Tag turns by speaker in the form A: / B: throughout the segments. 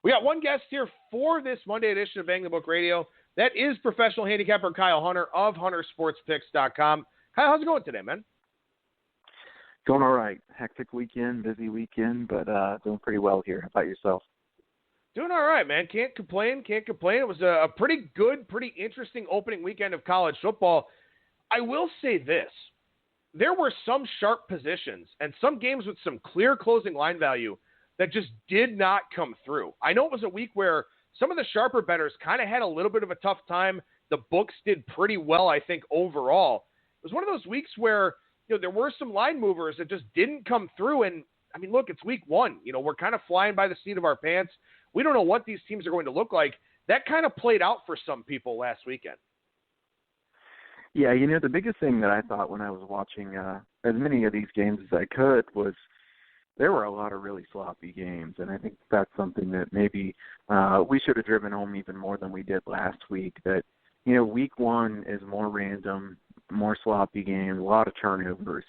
A: We got one guest here for this Monday edition of Bang the Book Radio. That is professional handicapper Kyle Hunter of HunterSportsPicks.com. Kyle, how's it going today, man?
B: Going all right. Hectic weekend, busy weekend, but doing pretty well here. How about yourself?
A: Doing all right, man. Can't complain. It was a pretty good, pretty interesting opening weekend of college football. I will say this. There were some sharp positions and some games with some clear closing line value that just did not come through. I know it was a week where some of the sharper bettors kind of had a little bit of a tough time. The books did pretty well, I think, overall. It was one of those weeks where, there were some line movers that just didn't come through. And, I mean, look, it's week one. We're kind of flying by the seat of our pants. We don't know what these teams are going to look like. That kind of played out for some people last weekend.
B: Yeah, the biggest thing that I thought when I was watching as many of these games as I could was there were a lot of really sloppy games, and I think that's something that maybe we should have driven home even more than we did last week, that, week one is more random, more sloppy games, a lot of turnovers.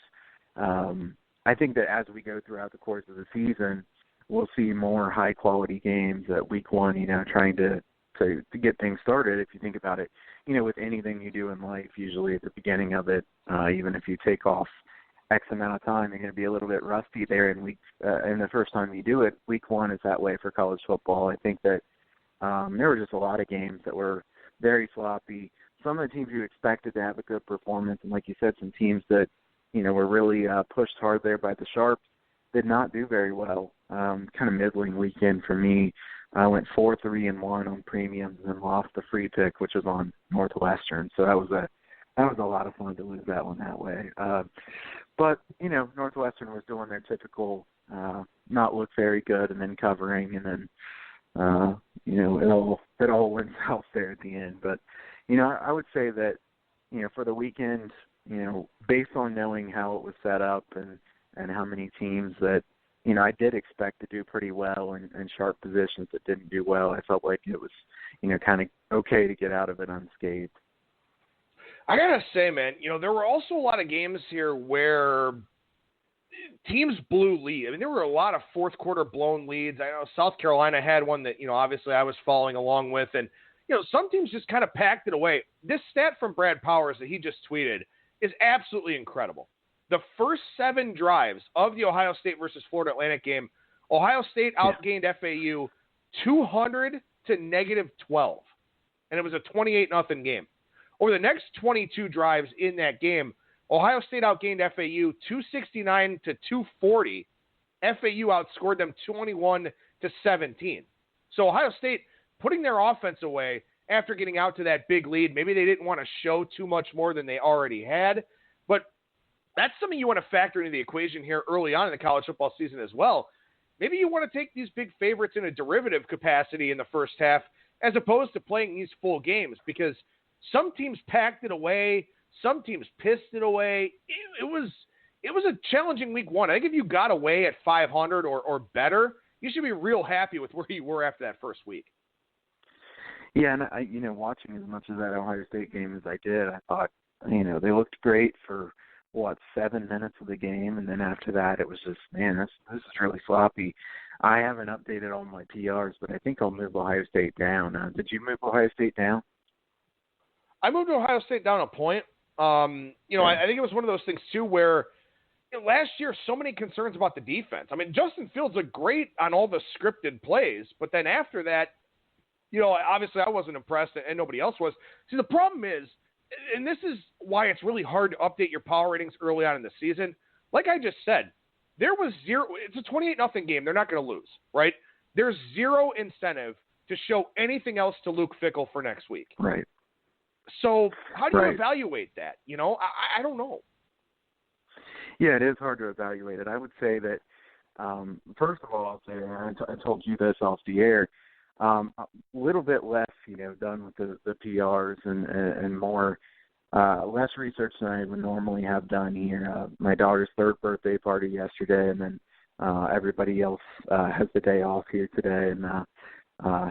B: I think that as we go throughout the course of the season, we'll see more high-quality games at week one, trying to get things started. If you think about it, with anything you do in life, usually at the beginning of it, even if you take off X amount of time, you're going to be a little bit rusty there in the first time you do it. Week one is that way for college football. I think that there were just a lot of games that were very sloppy. Some of the teams you expected to have a good performance, and like you said, some teams that, were really pushed hard there by the Sharps did not do very well. Kind of middling weekend for me. I went 4-3-1 on premiums and then lost the free pick, which was on Northwestern. So that was a lot of fun to lose that one that way. But, Northwestern was doing their typical not look very good and then covering, and then, it all went south there at the end. But, I would say that, for the weekend, based on knowing how it was set up and how many teams that, I did expect to do pretty well in sharp positions that didn't do well, I felt like it was, kind of okay to get out of it unscathed.
A: I got to say, man, there were also a lot of games here where teams blew lead. I mean, there were a lot of fourth quarter blown leads. I know South Carolina had one that, obviously I was following along with. And, some teams just kind of packed it away. This stat from Brad Powers that he just tweeted is absolutely incredible. The first 7 drives of the Ohio State versus Florida Atlantic game, Ohio State outgained FAU 200 to -12. And it was a 28-0 game. Over the next 22 drives in that game, Ohio State outgained FAU 269 to 240. FAU outscored them 21-17. So Ohio State putting their offense away after getting out to that big lead. Maybe they didn't want to show too much more than they already had, but that's something you want to factor into the equation here early on in the college football season as well. Maybe you want to take these big favorites in a derivative capacity in the first half as opposed to playing these full games, because some teams packed it away, some teams pissed it away. It was a challenging week one. I think if you got away at 500 or better, you should be real happy with where you were after that first week.
B: Yeah, and I, watching as much of that Ohio State game as I did, I thought, they looked great for 7 minutes of the game, and then after that, it was just, man, this is really sloppy. I haven't updated all my PRs, but I think I'll move Ohio State down. Did you move Ohio State down?
A: I moved Ohio State down a point. I think it was one of those things too where last year so many concerns about the defense. I mean, Justin Fields looked great on all the scripted plays, but then after that, obviously I wasn't impressed and nobody else was. See, the problem is, and this is why it's really hard to update your power ratings early on in the season. Like I just said, there was zero. It's a 28-0 game. They're not going to lose, right? There's zero incentive to show anything else to Luke Fickell for next week.
B: Right.
A: So how do you evaluate that? I don't know.
B: Yeah, it is hard to evaluate it. I would say that, first of all, I'll say, I told you this off the air, a little bit less, done with the PRs and more, less research than I would normally have done here. My daughter's 3rd birthday party yesterday, and then everybody else has the day off here today, and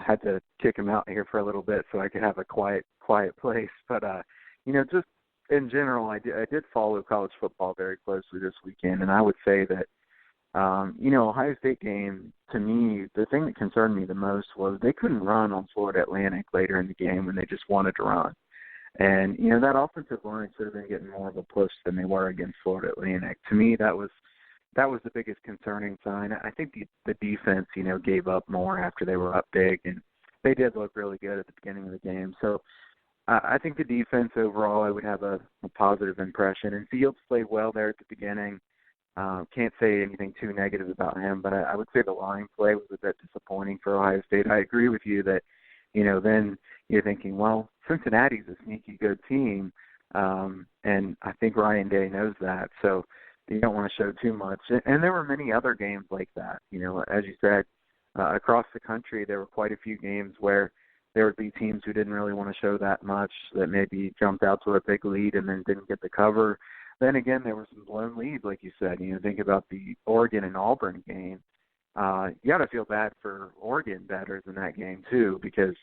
B: had to kick him out here for a little bit so I could have a quiet place. But, just in general, I did follow college football very closely this weekend, and I would say that Ohio State game, to me, the thing that concerned me the most was they couldn't run on Florida Atlantic later in the game when they just wanted to run. And, that offensive line should have been getting more of a push than they were against Florida Atlantic. To me, that was the biggest concerning sign. I think the defense, gave up more after they were up big, and they did look really good at the beginning of the game. So I think the defense overall, I would have a positive impression. And Fields played well there at the beginning. Can't say anything too negative about him, but I would say the line play was a bit disappointing for Ohio State. I agree with you that, then you're thinking, well, Cincinnati's a sneaky good team, and I think Ryan Day knows that. So you don't want to show too much. And there were many other games like that. As you said, across the country, there were quite a few games where there would be teams who didn't really want to show that much, that maybe jumped out to a big lead and then didn't get the cover. Then again, there were some blown leads, like you said. Think about the Oregon and Auburn game. You got to feel bad for Oregon batters in that game, too, because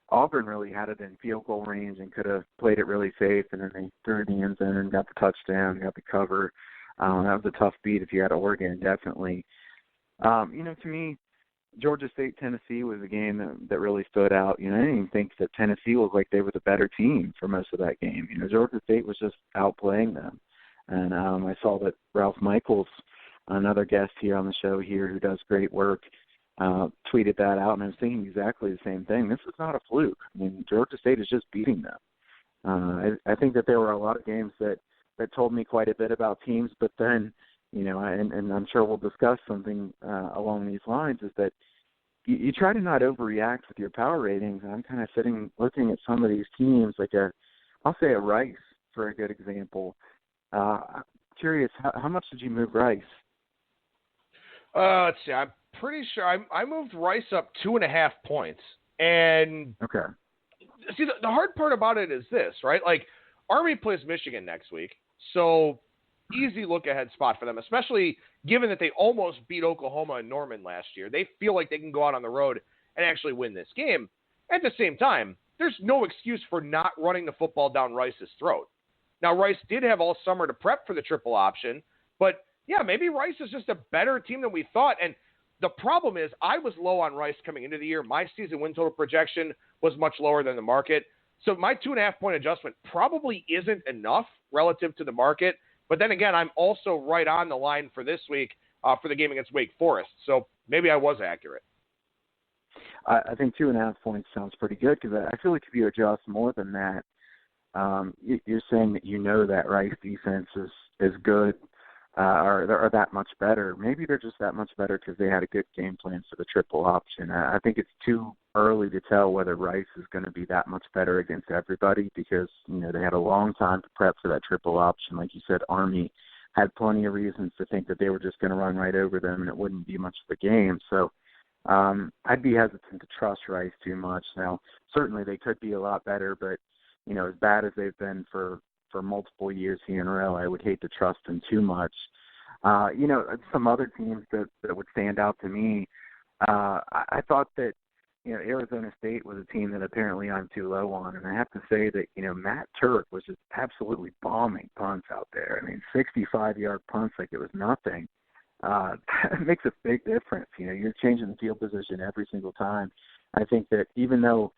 B: Auburn really had it in field goal range and could have played it really safe, and then they threw it in the end zone and got the touchdown, got the cover. That was a tough beat if you had Oregon, definitely. To me, Georgia State-Tennessee was a game that really stood out. I didn't even think that Tennessee was like they were the better team for most of that game. Georgia State was just outplaying them. And I saw that Ralph Michaels, another guest here on the show here who does great work, tweeted that out, and I was thinking exactly the same thing. This is not a fluke. Georgia State is just beating them. I think that there were a lot of games that told me quite a bit about teams, but then, and I'm sure we'll discuss something along these lines, is that you try to not overreact with your power ratings. And I'm kind of looking at some of these teams, like I'll say a Rice for a good example. I'm curious, how much did you move Rice?
A: Let's see. I'm pretty sure I moved Rice up 2.5 points. And
B: okay.
A: See, the hard part about it is this, right? Like, Army plays Michigan next week, so easy look-ahead spot for them, especially given that they almost beat Oklahoma and Norman last year. They feel like they can go out on the road and actually win this game. At the same time, there's no excuse for not running the football down Rice's throat. Now, Rice did have all summer to prep for the triple option, but, yeah, maybe Rice is just a better team than we thought. And the problem is I was low on Rice coming into the year. My season win total projection was much lower than the market. So my 2.5-point adjustment probably isn't enough relative to the market. But then again, I'm also right on the line for this week for the game against Wake Forest. So maybe I was accurate.
B: I think 2.5 points sounds pretty good, because I feel like if you adjust more than that, you're saying that that Rice defense is good or that much better. Maybe they're just that much better because they had a good game plan for the triple option. I think it's too early to tell whether Rice is going to be that much better against everybody, because they had a long time to prep for that triple option. Like you said, Army had plenty of reasons to think that they were just going to run right over them and it wouldn't be much of a game. So I'd be hesitant to trust Rice too much. Now, certainly they could be a lot better, but as bad as they've been for multiple years here in a row, I would hate to trust them too much. Some other teams that would stand out to me, I thought that, Arizona State was a team that apparently I'm too low on. And I have to say that, Matt Turk was just absolutely bombing punts out there. 65-yard punts like it was nothing. That makes a big difference. You're changing the field position every single time. I think that even though,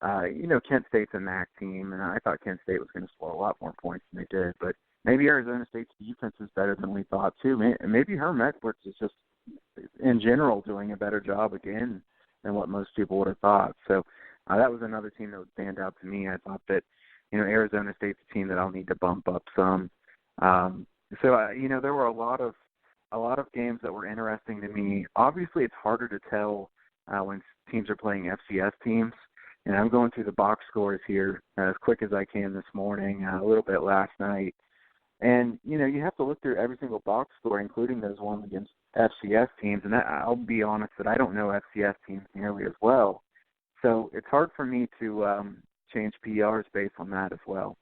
B: Kent State's a MAC team, and I thought Kent State was going to score a lot more points than they did, but maybe Arizona State's defense is better than we thought, too. Maybe Herm Edwards is just, in general, doing a better job again than what most people would have thought. So that was another team that would stand out to me. I thought that, Arizona State's a team that I'll need to bump up some. There were a lot of games that were interesting to me. Obviously, it's harder to tell when teams are playing FCS teams. And I'm going through the box scores here as quick as I can this morning, a little bit last night. And, you have to look through every single box score, including those ones against FCS teams. And I'll be honest that I don't know FCS teams nearly as well. So it's hard for me to change PRs based on that as well.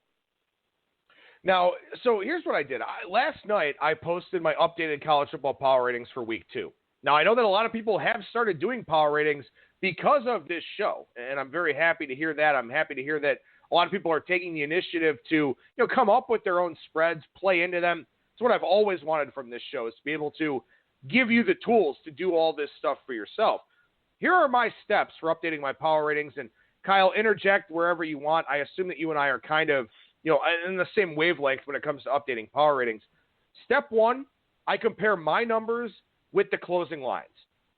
A: Now, so here's what I did. Last night, I posted my updated college football power ratings for week 2. Now, I know that a lot of people have started doing power ratings because of this show, and I'm very happy to hear that. I'm happy to hear that a lot of people are taking the initiative to, come up with their own spreads, play into them. It's what I've always wanted from this show, is to be able to give you the tools to do all this stuff for yourself. Here are my steps for updating my power ratings. And Kyle, interject wherever you want. I assume that you and I are kind of, in the same wavelength when it comes to updating power ratings. Step one, I compare my numbers with the closing lines.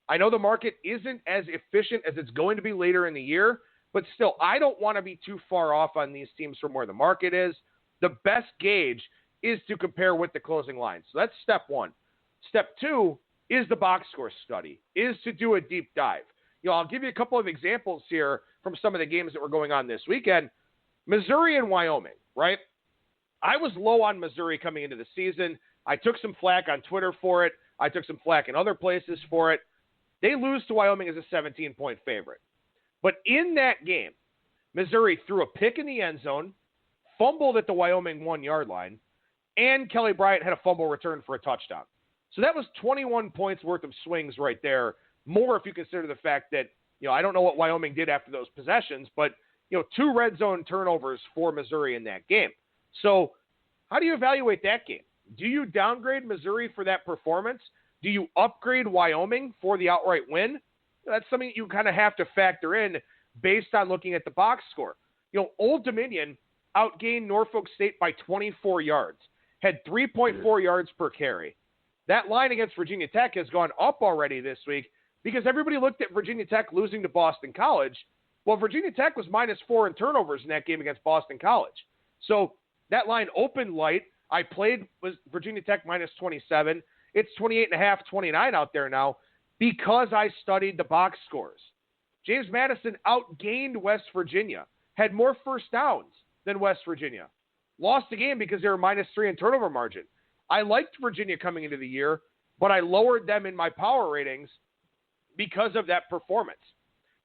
A: I know the market isn't as efficient as it's going to be later in the year, but still, I don't want to be too far off on these teams from where the market is. The best gauge is to compare with the closing lines. So that's step one. Step two is the box score study, is to do a deep dive. I'll give you a couple of examples here from some of the games that were going on this weekend. Missouri and Wyoming, right? I was low on Missouri coming into the season. I took some flack on Twitter for it. I took some flack in other places for it. They lose to Wyoming as a 17-point favorite. But in that game, Missouri threw a pick in the end zone, fumbled at the Wyoming 1-yard line, and Kelly Bryant had a fumble return for a touchdown. So that was 21 points worth of swings right there. More if you consider the fact that, I don't know what Wyoming did after those possessions, but, 2 red zone turnovers for Missouri in that game. So how do you evaluate that game? Do you downgrade Missouri for that performance? Do you upgrade Wyoming for the outright win? That's something that you kind of have to factor in based on looking at the box score. Old Dominion outgained Norfolk State by 24 yards, had 3.4 yards per carry. That line against Virginia Tech has gone up already this week because everybody looked at Virginia Tech losing to Boston College. Well, Virginia Tech was -4 in turnovers in that game against Boston College. So that line opened light. I played was Virginia Tech -27. It's 28.5, 29 out there now because I studied the box scores. James Madison outgained West Virginia, had more first downs than West Virginia. Lost the game because they were -3 in turnover margin. I liked Virginia coming into the year, but I lowered them in my power ratings because of that performance.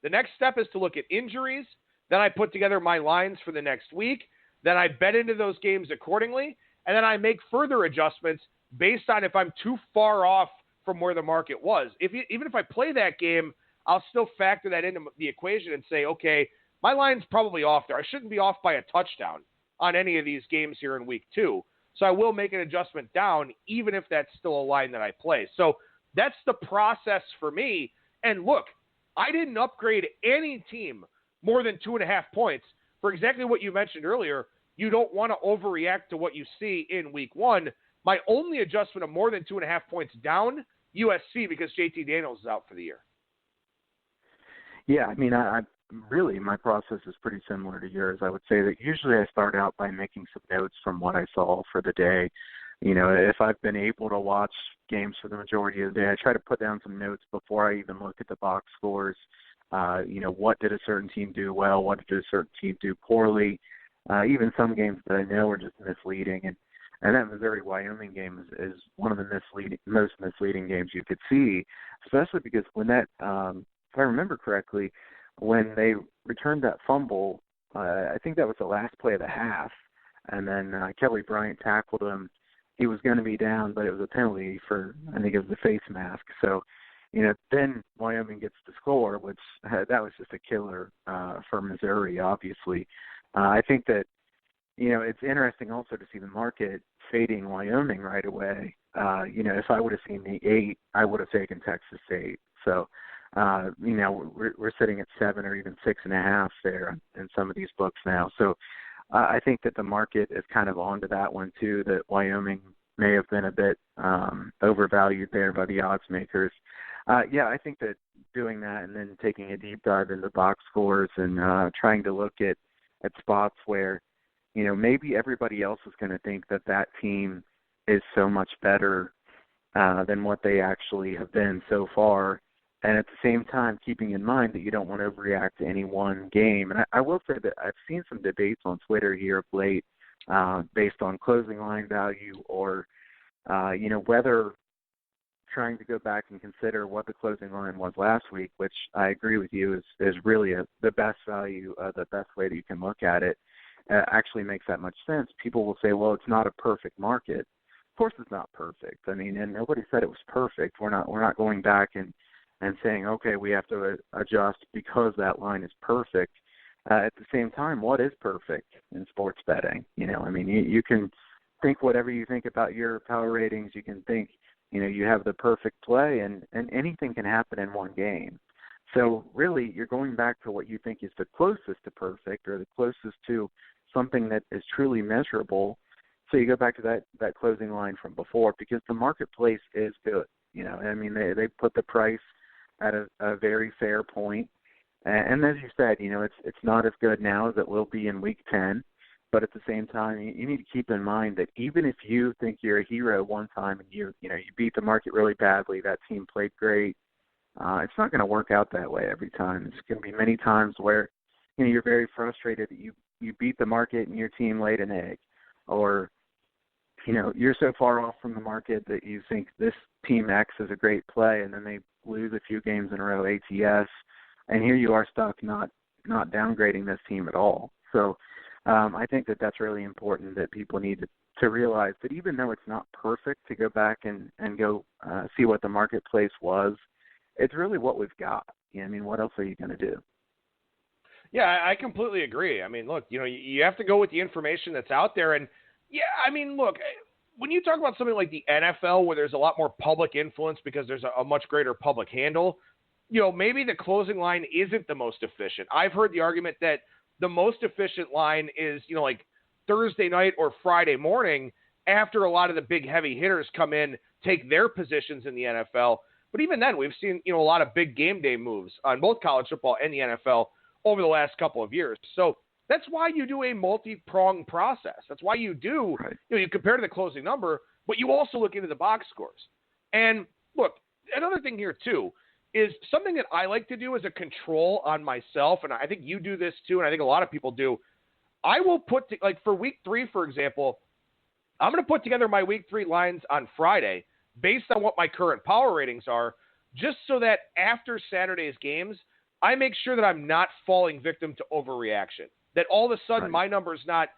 A: The next step is to look at injuries. Then I put together my lines for the next week. Then I bet into those games accordingly. And then I make further adjustments based on if I'm too far off from where the market was. Even if I play that game, I'll still factor that into the equation and say, okay, my line's probably off there. I shouldn't be off by a touchdown on any of these games here in week 2. So I will make an adjustment down, even if that's still a line that I play. So that's the process for me. And look, I didn't upgrade any team more than 2.5 points for exactly what you mentioned earlier. You don't want to overreact to what you see in week 1. My only adjustment of more than 2.5 points down, USC, because JT Daniels is out for the year.
B: Yeah, I mean, I really, my process is pretty similar to yours. I would say that usually I start out by making some notes from what I saw for the day. If I've been able to watch games for the majority of the day, I try to put down some notes before I even look at the box scores. What did a certain team do well? What did a certain team do poorly? Even some games that I know are just misleading. And that Missouri-Wyoming game is one of the most misleading games you could see, especially because when that, if I remember correctly, when they returned that fumble, I think that was the last play of the half, and then Kelly Bryant tackled him. He was going to be down, but it was a penalty for, I think it was the face mask. So, then Wyoming gets the score, which that was just a killer for Missouri, obviously. I think that, it's interesting also to see the market fading Wyoming right away. If I would have seen the 8, I would have taken Texas State. So, we're sitting at 7 or even 6.5 there in some of these books now. So I think that the market is kind of onto that one too, that Wyoming may have been a bit overvalued there by the odds makers. I think that doing that and then taking a deep dive into box scores and trying to look at spots where, maybe everybody else is going to think that team is so much better than what they actually have been so far. And at the same time, keeping in mind that you don't want to overreact to any one game. And I will say that I've seen some debates on Twitter here of late based on closing line value or, whether trying to go back and consider what the closing line was last week, which I agree with you is really the best value, the best way that you can look at it, actually makes that much sense. People will say, well, it's not a perfect market. Of course it's not perfect. I mean, and nobody said it was perfect. We're not going back and saying, okay, we have to adjust because that line is perfect. At the same time, what is perfect in sports betting? You can think whatever you think about your power ratings. You can think, you have the perfect play, and anything can happen in one game. So really, you're going back to what you think is the closest to perfect or the closest to something that is truly measurable. So you go back to that closing line from before, because the marketplace is good. I mean, they put the price at a very fair point. And as you said, it's not as good now as it will be in Week 10. But at the same time, you need to keep in mind that even if you think you're a hero one time and you beat the market really badly, that team played great, it's not going to work out that way every time. It's going to be many times where you're very frustrated that you beat the market and your team laid an egg, or you're so far off from the market that you think this team X is a great play, and then they lose a few games in a row, ATS, and here you are stuck not downgrading this team at all. So I think that's really important, that people need to realize that even though it's not perfect to go back and go see what the marketplace was, it's really what we've got. I mean, what else are you going to do?
A: Yeah, I completely agree. I mean, look, you have to go with the information that's out there. And, yeah, I mean, look, when you talk about something like the NFL where there's a lot more public influence because there's a much greater public handle, maybe the closing line isn't the most efficient. I've heard the argument that the most efficient line is, like Thursday night or Friday morning after a lot of the big heavy hitters come in, take their positions in the NFL. But even then, we've seen, a lot of big game day moves on both college football and the NFL over the last couple of years. So that's why you do a multi-pronged process. That's why you do,
B: right.
A: You compare to the closing number, but you also look into the box scores. And look, another thing here too is something that I like to do as a control on myself, and I think you do this too, and I think a lot of people do. I will for week 3, for example, I'm going to put together my week 3 lines on Friday based on what my current power ratings are, just so that after Saturday's games, I make sure that I'm not falling victim to overreaction, that all of a sudden
B: right.
A: my number is not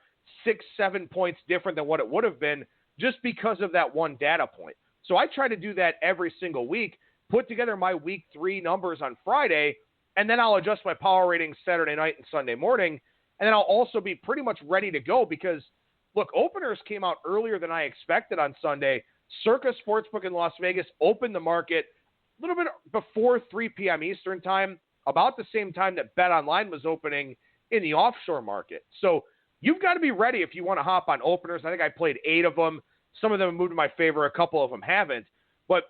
A: 6-7 points different than what it would have been just because of that one data point. So I try to do that every single week, put together my week 3 numbers on Friday, and then I'll adjust my power ratings Saturday night and Sunday morning. And then I'll also be pretty much ready to go because, look, openers came out earlier than I expected on Sunday. Circa Sportsbook in Las Vegas opened the market a little bit before 3 p.m. Eastern time, about the same time that BetOnline was opening in the offshore market. So you've got to be ready if you want to hop on openers. I think I played 8 of them. Some of them moved in my favor. A couple of them haven't. But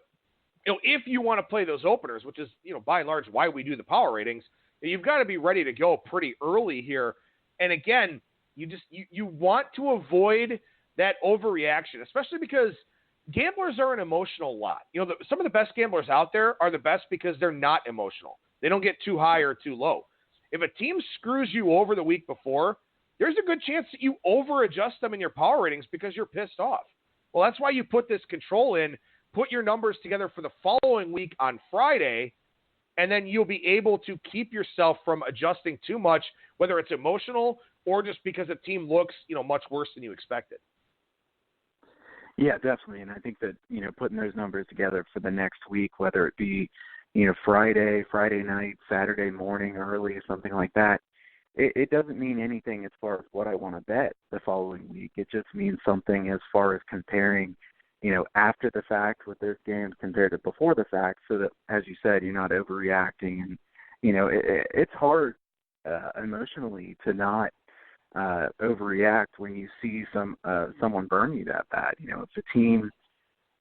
A: if you want to play those openers, which is, by and large why we do the power ratings, you've got to be ready to go pretty early here. And again, you want to avoid that overreaction, especially because gamblers are an emotional lot. Some of the best gamblers out there are the best because they're not emotional. They don't get too high or too low. If a team screws you over the week before, there's a good chance that you over-adjust them in your power ratings because you're pissed off. Well, that's why you put this control in, put your numbers together for the following week on Friday, and then you'll be able to keep yourself from adjusting too much, whether it's emotional or just because a team looks, much worse than you expected.
B: Yeah, definitely. And I think that, putting those numbers together for the next week, whether it be, Friday night, Saturday morning early, something like that, it doesn't mean anything as far as what I want to bet the following week. It just means something as far as comparing, after the fact with those games compared to before the fact, so that, as you said, you're not overreacting. And, it's hard emotionally to not overreact when you see someone burn you that bad. If a team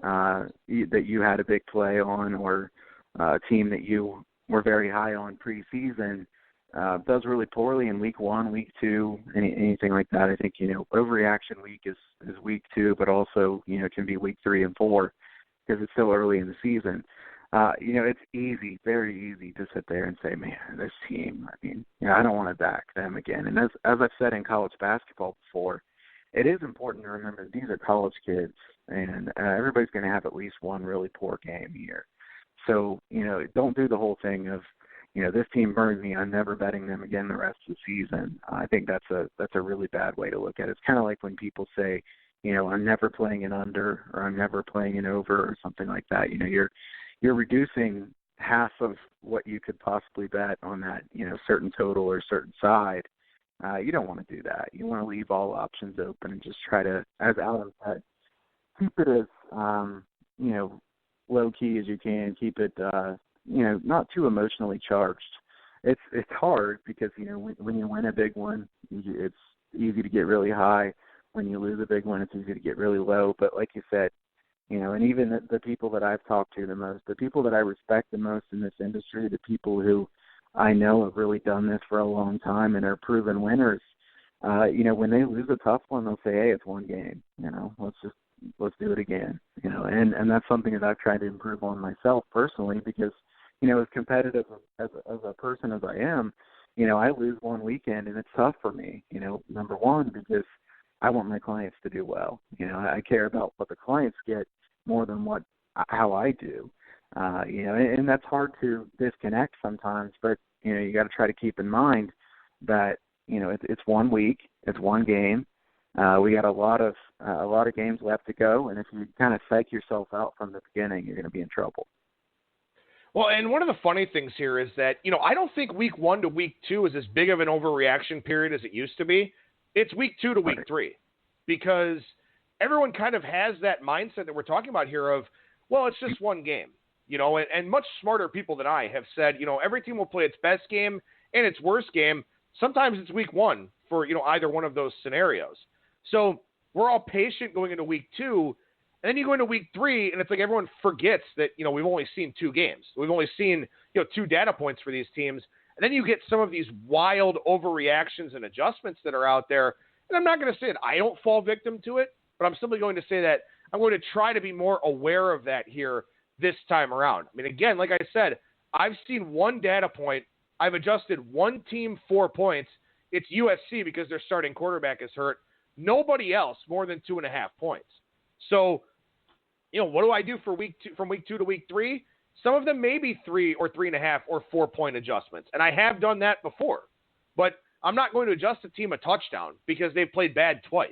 B: that you had a big play on, or a team that you were very high on preseason does really poorly in week 1, week 2, anything like that, I think, overreaction week is week 2, but also, can be week 3 and 4 because it's still early in the season. It's easy, very easy to sit there and say, man, this team, I don't want to back them again. And as I've said in college basketball before, it is important to remember that these are college kids, and everybody's going to have at least one really poor game here. So, don't do the whole thing of, this team burned me, I'm never betting them again the rest of the season. I think that's a really bad way to look at it. It's kind of like when people say, I'm never playing an under, or I'm never playing an over, or something like that. You're reducing half of what you could possibly bet on that, certain total or certain side. You don't want to do that. You want to leave all options open and just try to, as Adam said, keep it as, low key as you can. Keep it, not too emotionally charged. It's hard because, when you win a big one, it's easy to get really high. When you lose a big one, it's easy to get really low. But like you said, and even the people that I've talked to the most, the people that I respect the most in this industry, the people who I know have really done this for a long time and are proven winners, when they lose a tough one, they'll say, hey, it's one game, let's do it again, and that's something that I've tried to improve on myself personally because, as competitive as a person as I am, I lose one weekend and it's tough for me, number one, because I want my clients to do well. I care about what the clients get more than how I do. And that's hard to disconnect sometimes, but, you got to try to keep in mind that, it's 1 week, it's one game. We got a lot of games left to go, and if you kind of psych yourself out from the beginning, you're going to be in trouble.
A: Well, and one of the funny things here is that, I don't think week 1 to week 2 is as big of an overreaction period as it used to be. It's week 2 to week 3 because everyone kind of has that mindset that we're talking about here of, well, it's just one game, and much smarter people than I have said, every team will play its best game and its worst game. Sometimes it's week 1 for, either one of those scenarios. So we're all patient going into week 2, and then you go into week 3, and it's like everyone forgets that, we've only seen 2 games. We've only seen, 2 data points for these teams. And then you get some of these wild overreactions and adjustments that are out there. And I'm not going to say that I don't fall victim to it, but I'm simply going to say that I'm going to try to be more aware of that here this time around. I mean, again, like I said, I've seen 1 data point. I've adjusted 1 team 4 points. It's USC because their starting quarterback is hurt. Nobody else more than 2.5 points. So, what do I do for week 2, from week 2 to week 3? Some of them may be 3 or 3.5 or 4 point adjustments. And I have done that before, but I'm not going to adjust a team a touchdown because they've played bad twice.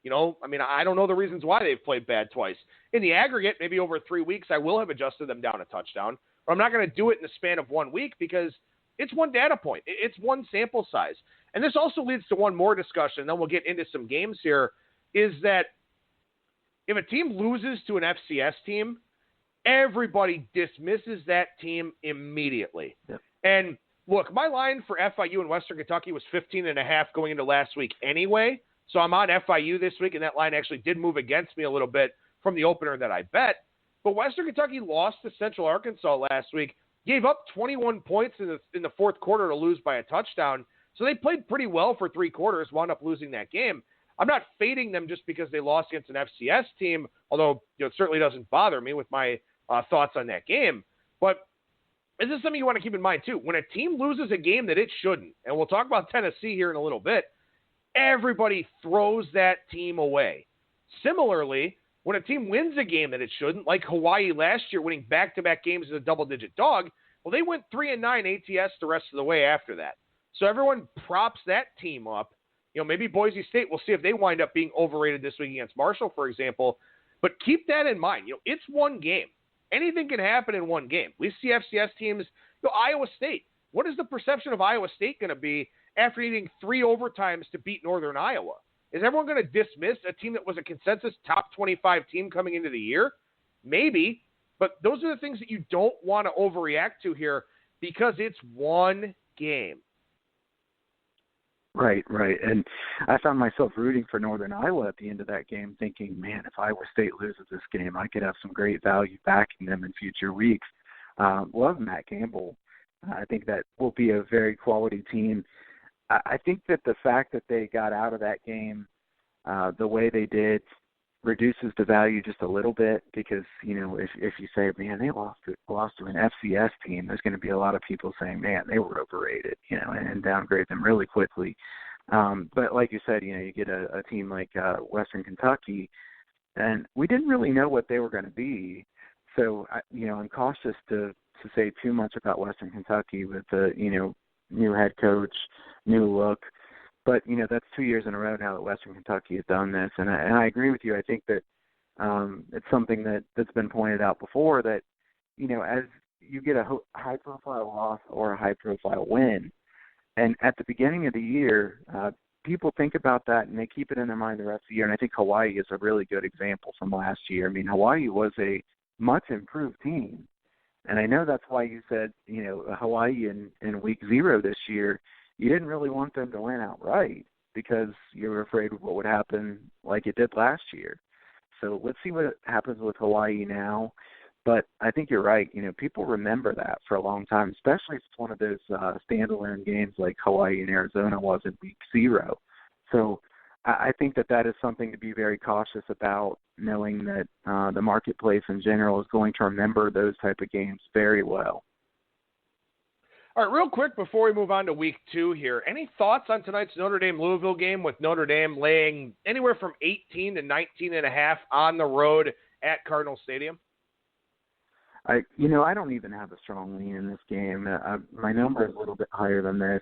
A: I don't know the reasons why they've played bad twice. In the aggregate, maybe over 3 weeks, I will have adjusted them down a touchdown, but I'm not going to do it in the span of 1 week because it's 1 data point. It's 1 sample size. And this also leads to one more discussion, then we'll get into some games here, is that if a team loses to an FCS team, everybody dismisses that team immediately. Yep. And look, my line for FIU and Western Kentucky was 15.5 going into last week anyway. So I'm on FIU this week, and that line actually did move against me a little bit from the opener that I bet. But Western Kentucky lost to Central Arkansas last week, gave up 21 points in the fourth quarter to lose by a touchdown. So they played pretty well for 3 quarters, wound up losing that game. I'm not fading them just because they lost against an FCS team, although it certainly doesn't bother me with my thoughts on that game. But this is something you want to keep in mind, too. When a team loses a game that it shouldn't, and we'll talk about Tennessee here in a little bit, everybody throws that team away. Similarly, when a team wins a game that it shouldn't, like Hawaii last year winning back-to-back games as a double-digit dog, well, they went 3-9 ATS the rest of the way after that. So everyone props that team up. Maybe Boise State, we'll see if they wind up being overrated this week against Marshall, for example. But keep that in mind. It's 1 game. Anything can happen in 1 game. We see FCS teams, Iowa State. What is the perception of Iowa State going to be after needing 3 overtimes to beat Northern Iowa? Is everyone going to dismiss a team that was a consensus top 25 team coming into the year? Maybe, but those are the things that you don't want to overreact to here because it's 1 game.
B: Right. And I found myself rooting for Northern Iowa at the end of that game thinking, man, if Iowa State loses this game, I could have some great value backing them in future weeks. Love Matt Campbell. I think that will be a very quality team. I think that the fact that they got out of that game the way they did reduces the value just a little bit because, if you say, man, they lost to an FCS team, there's going to be a lot of people saying, man, they were overrated, and downgrade them really quickly. But like you said, you get a team like Western Kentucky, and we didn't really know what they were going to be. So, I'm cautious to say too much about Western Kentucky with the, new head coach, new look. But, that's 2 years in a row now that Western Kentucky has done this. And I agree with you. I think that it's something that's been pointed out before that, as you get a high-profile loss or a high-profile win, and at the beginning of the year, people think about that and they keep it in their mind the rest of the year. And I think Hawaii is a really good example from last year. I mean, Hawaii was a much improved team. And I know that's why you said, Hawaii in week 0 this year, you didn't really want them to win outright because you were afraid of what would happen like it did last year. So let's see what happens with Hawaii now. But I think you're right. People remember that for a long time, especially if it's one of those standalone games like Hawaii and Arizona was in week 0. So I think that is something to be very cautious about, knowing that the marketplace in general is going to remember those type of games very well.
A: All right, real quick before we move on to week 2 here, any thoughts on tonight's Notre Dame-Louisville game with Notre Dame laying anywhere from 18 to 19.5 on the road at Cardinal Stadium?
B: I don't even have a strong lean in this game. My number is a little bit higher than this.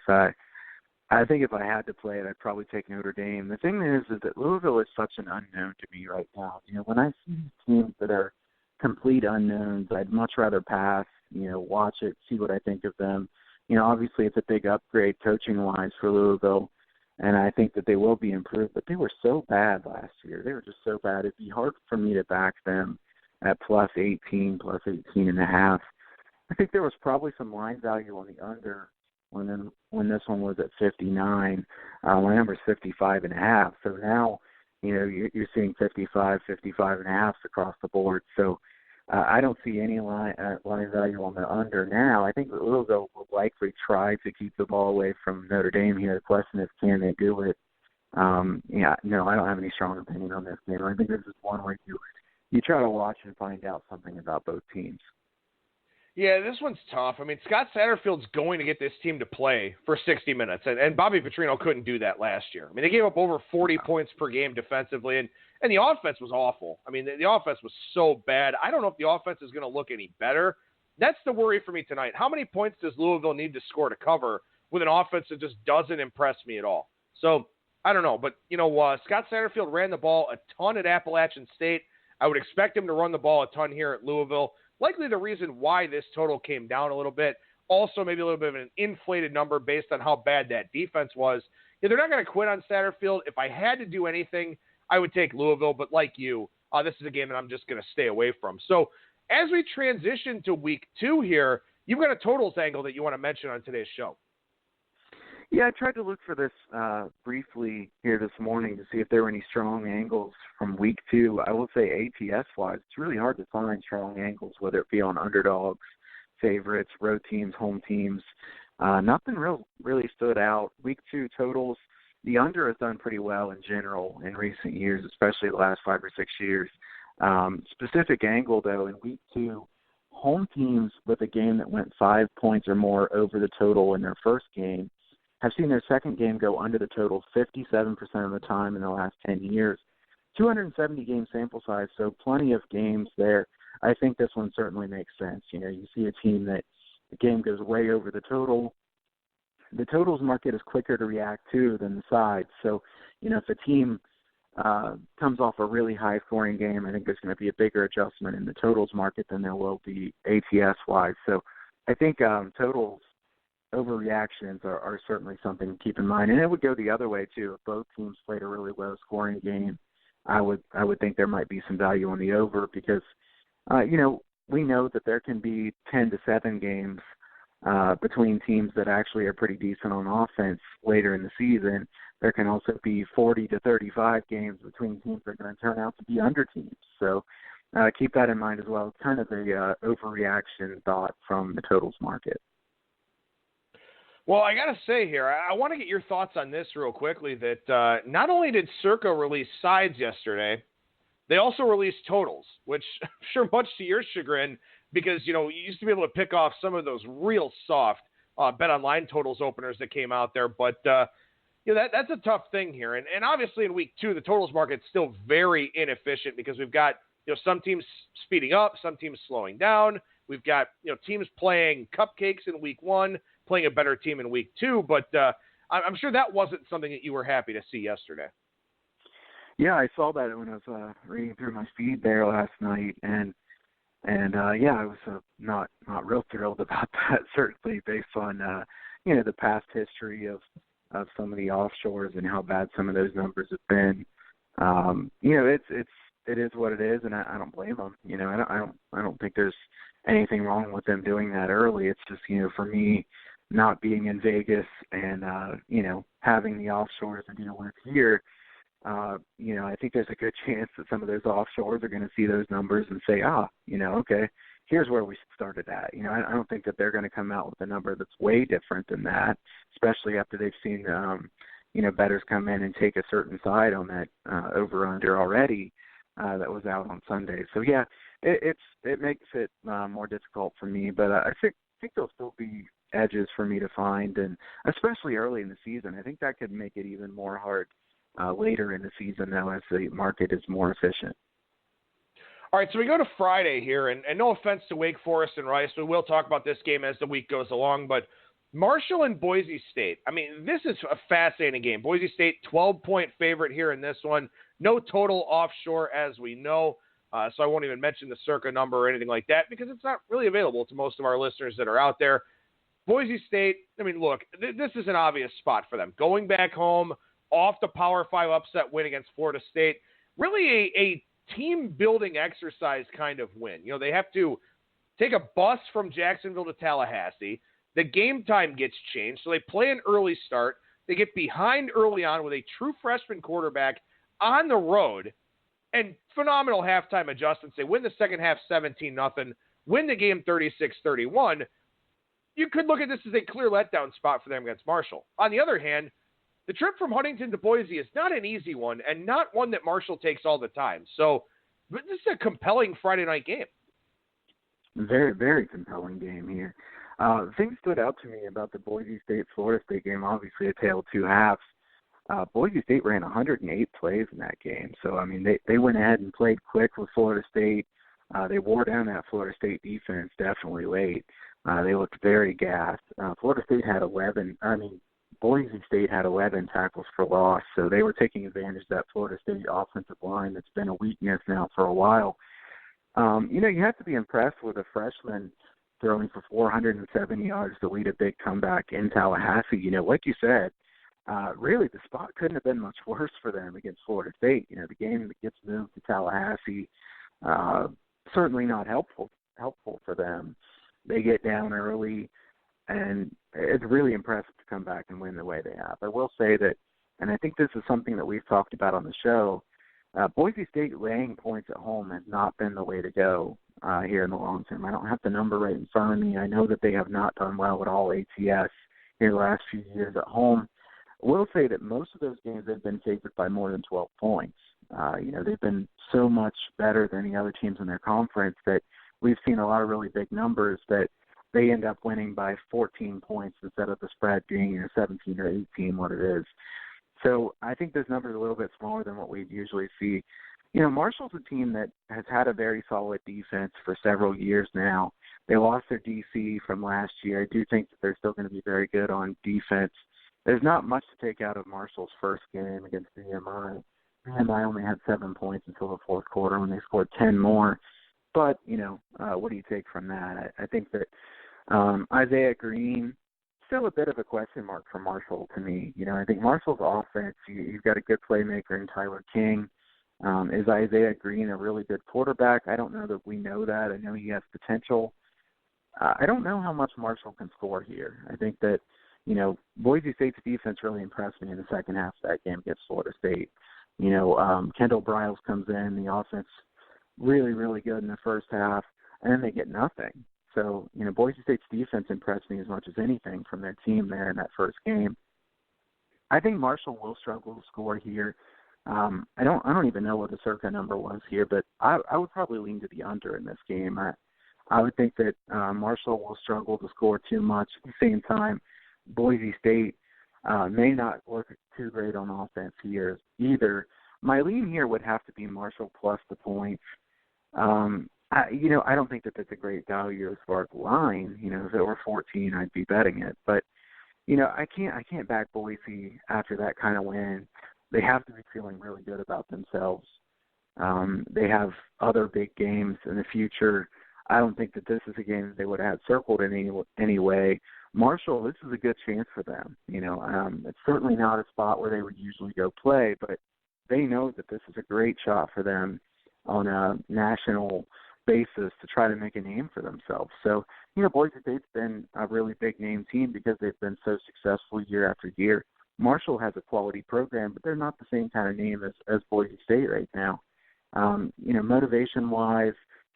B: I think if I had to play it, I'd probably take Notre Dame. The thing is that Louisville is such an unknown to me right now. When I see teams that are complete unknowns, I'd much rather pass, watch it, see what I think of them. Obviously it's a big upgrade coaching-wise for Louisville, and I think that they will be improved, but they were so bad last year. They were just so bad. It'd be hard for me to back them at plus 18, plus 18.5. I think there was probably some line value on the under when this one was at 59. My number is 55.5. So now, you're seeing 55, 55.5 across the board. So I don't see any line value on the under now. I think Louisville will likely try to keep the ball away from Notre Dame here. The question is, can they do it? I don't have any strong opinion on this game. I think this is one where you try to watch and find out something about both teams.
A: Yeah, this one's tough. I mean, Scott Satterfield's going to get this team to play for 60 minutes, and Bobby Petrino couldn't do that last year. I mean, they gave up over 40 points per game defensively, and the offense was awful. I mean, the offense was so bad. I don't know if the offense is going to look any better. That's the worry for me tonight. How many points does Louisville need to score to cover with an offense that just doesn't impress me at all? So, I don't know. But, Scott Satterfield ran the ball a ton at Appalachian State. I would expect him to run the ball a ton here at Louisville. Likely the reason why this total came down a little bit. Also maybe a little bit of an inflated number based on how bad that defense was. They're not going to quit on Satterfield. If I had to do anything, I would take Louisville. But like you, this is a game that I'm just going to stay away from. So as we transition to week 2 here, you've got a totals angle that you want to mention on today's show.
B: Yeah, I tried to look for this briefly here this morning to see if there were any strong angles from week 2. I will say ATS-wise, it's really hard to find strong angles, whether it be on underdogs, favorites, road teams, home teams. Nothing really stood out. Week 2 totals, the under has done pretty well in general in recent years, especially the last 5 or 6 years. Specific angle, though, in week 2, home teams with a game that went 5 points or more over the total in their first game have seen their second game go under the total 57% of the time in the last 10 years. 270-game sample size, so plenty of games there. I think this one certainly makes sense. You see a team that the game goes way over the total. The totals market is quicker to react to than the sides. So, if a team comes off a really high-scoring game, I think there's going to be a bigger adjustment in the totals market than there will be ATS-wise. So I think totals overreactions are certainly something to keep in mind. And it would go the other way, too. If both teams played a really low-scoring game, I would think there might be some value on the over because, we know that there can be 10-7 games between teams that actually are pretty decent on offense later in the season. There can also be 40-35 games between teams that are going to turn out to be under teams. So keep that in mind as well. It's kind of a overreaction thought from the totals market.
A: Well, I got to say here, I want to get your thoughts on this real quickly, that not only did Circa release sides yesterday, they also released totals, which I'm sure much to your chagrin, because, you used to be able to pick off some of those real soft BetOnline totals openers that came out there. But, that's a tough thing here. And obviously in week 2, the totals market's still very inefficient because we've got, some teams speeding up, some teams slowing down. We've got, teams playing cupcakes in week 1, playing a better team in week 2, but I'm sure that wasn't something that you were happy to see yesterday.
B: Yeah, I saw that when I was reading through my feed there last night, and I was not real thrilled about that, certainly based on the past history of some of the offshores and how bad some of those numbers have been. it is what it is, and I don't blame them. I don't think there's anything wrong with them doing that early. It's just, for me, not being in Vegas and having the offshores to deal with here. I think there's a good chance that some of those offshores are going to see those numbers and say, okay, here's where we started at. I don't think that they're going to come out with a number that's way different than that, especially after they've seen, bettors come in and take a certain side on that over-under already that was out on Sunday. So, yeah, it makes it more difficult for me, but I think there'll still be edges for me to find, and especially early in the season. I think that could make it even more hard later in the season, though, as the market is more efficient.
A: All right, so we go to Friday here, and no offense to Wake Forest and Rice, we will talk about this game as the week goes along, but Marshall and Boise State. I mean, this is a fascinating game. Boise State, 12-point favorite here in this one. No total offshore, as we know, so I won't even mention the circa number or anything like that because it's not really available to most of our listeners that are out there. Boise State, I mean, look, this is an obvious spot for them. Going back home, off the Power 5 upset win against Florida State, really a team-building exercise kind of win. They have to take a bus from Jacksonville to Tallahassee. The game time gets changed, so they play an early start. They get behind early on with a true freshman quarterback on the road, and phenomenal halftime adjustments. They win the second half 17-0, win the game 36-31. You could look at this as a clear letdown spot for them against Marshall. On the other hand, the trip from Huntington to Boise is not an easy one and not one that Marshall takes all the time. So this is a compelling Friday night game.
B: Very, very compelling game here. Things stood out to me about the Boise State-Florida State game, obviously a tale of two halves. Boise State ran 108 plays in that game. So, I mean, they went ahead and played quick with Florida State. They wore down that Florida State defense definitely late. They looked very gassed. Boise State had 11 tackles for loss, so they were taking advantage of that Florida State offensive line that's been a weakness now for a while. You have to be impressed with a freshman throwing for 407 yards to lead a big comeback in Tallahassee. Like you said, really the spot couldn't have been much worse for them against Florida State. The game that gets moved to Tallahassee, certainly not helpful for them. They get down early, and it's really impressive to come back and win the way they have. I will say that, and I think this is something that we've talked about on the show, Boise State laying points at home has not been the way to go here in the long term. I don't have the number right in front of me. I know that they have not done well at all ATS here the last few years at home. I will say that most of those games they've been favored by more than 12 points. They've been so much better than the other teams in their conference that we've seen a lot of really big numbers that they end up winning by 14 points instead of the spread being 17 or 18, what it is. So I think this number is a little bit smaller than what we usually see. Marshall's a team that has had a very solid defense for several years now. They lost their DC from last year. I do think that they're still going to be very good on defense. There's not much to take out of Marshall's first game against VMI. VMI only had 7 points until the fourth quarter when they scored 10 more. But, what do you take from that? I think that Isaiah Green, still a bit of a question mark for Marshall to me. I think Marshall's offense, you've got a good playmaker in Tyler King. Is Isaiah Green a really good quarterback? I don't know that we know that. I know he has potential. I don't know how much Marshall can score here. I think that, Boise State's defense really impressed me in the second half of that game against Florida State. Kendall Briles comes in, the offense really, really good in the first half, and then they get nothing. So, Boise State's defense impressed me as much as anything from their team there in that first game. I think Marshall will struggle to score here. I don't even know what the circa number was here, but I would probably lean to the under in this game. I would think that Marshall will struggle to score too much. At the same time, Boise State may not look too great on offense here either. My lean here would have to be Marshall plus the points. I don't think that that's a great value as far as the line. If it were 14, I'd be betting it. But, I can't back Boise after that kind of win. They have to be feeling really good about themselves. They have other big games in the future. I don't think that this is a game that they would have circled in any way. Marshall, this is a good chance for them. It's certainly not a spot where they would usually go play, but they know that this is a great shot for them on a national basis to try to make a name for themselves. So, Boise State's been a really big name team because they've been so successful year after year. Marshall has a quality program, but they're not the same kind of name as Boise State right now. Motivation-wise,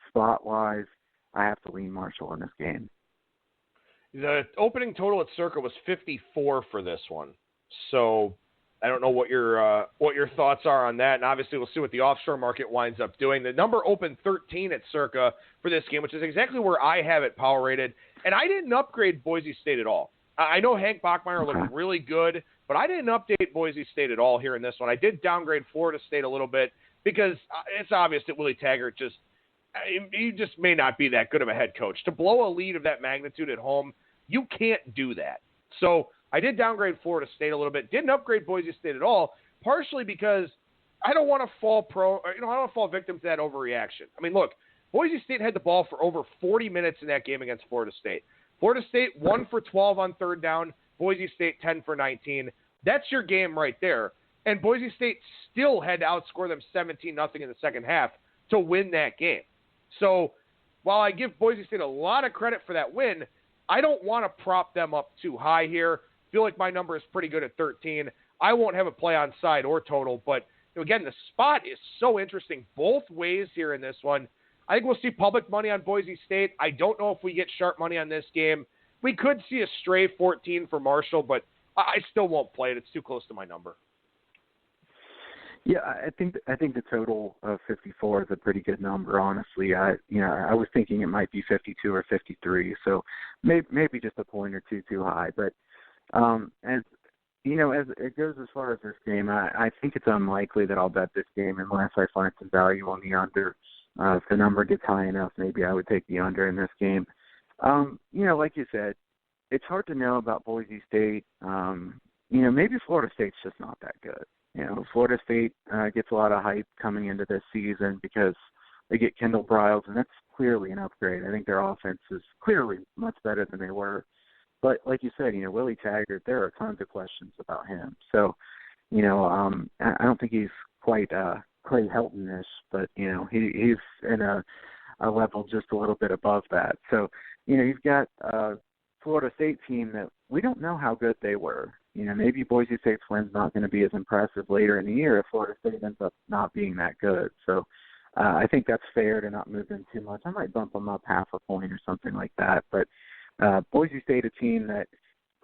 B: spot-wise, I have to lean Marshall in this game.
A: The opening total at Circa was 54 for this one. So I don't know what your thoughts are on that. And obviously we'll see what the offshore market winds up doing. The number opened 13 at Circa for this game, which is exactly where I have it power rated. And I didn't upgrade Boise State at all. I know Hank Bachmeier looked really good, but I didn't update Boise State at all here in this one. I did downgrade Florida State a little bit because it's obvious that Willie Taggart he just may not be that good of a head coach. To blow a lead of that magnitude at home, you can't do that. So I did downgrade Florida State a little bit. Didn't upgrade Boise State at all, partially because I don't want to fall victim to that overreaction. I mean, look, Boise State had the ball for over 40 minutes in that game against Florida State. Florida State 1 for 12 on third down. Boise State 10 for 19. That's your game right there. And Boise State still had to outscore them 17-0 in the second half to win that game. So while I give Boise State a lot of credit for that win, I don't want to prop them up too high here. I feel like my number is pretty good at 13. I won't have a play on side or total, but again, the spot is so interesting both ways here in this one. I think we'll see public money on Boise State. I don't know if we get sharp money on this game. We could see a stray 14 for Marshall, but I still won't play it. It's too close to my number.
B: Yeah, I think the total of 54 is a pretty good number, honestly. I was thinking it might be 52 or 53, so maybe just a point or two too high. But as it goes as far as this game, I think it's unlikely that I'll bet this game unless I find some value on the under. If the number gets high enough, maybe I would take the under in this game. Like you said, it's hard to know about Boise State. Maybe Florida State's just not that good. Florida State gets a lot of hype coming into this season because they get Kendall Briles, and that's clearly an upgrade. I think their offense is clearly much better than they were. But like you said, Willie Taggart, there are tons of questions about him. So, I don't think he's quite Clay Helton-ish, but, he's in a level just a little bit above that. So, you've got a Florida State team that we don't know how good they were. Maybe Boise State's win's not going to be as impressive later in the year if Florida State ends up not being that good. So I think that's fair to not move them too much. I might bump them up half a point or something like that. But Boise State, a team that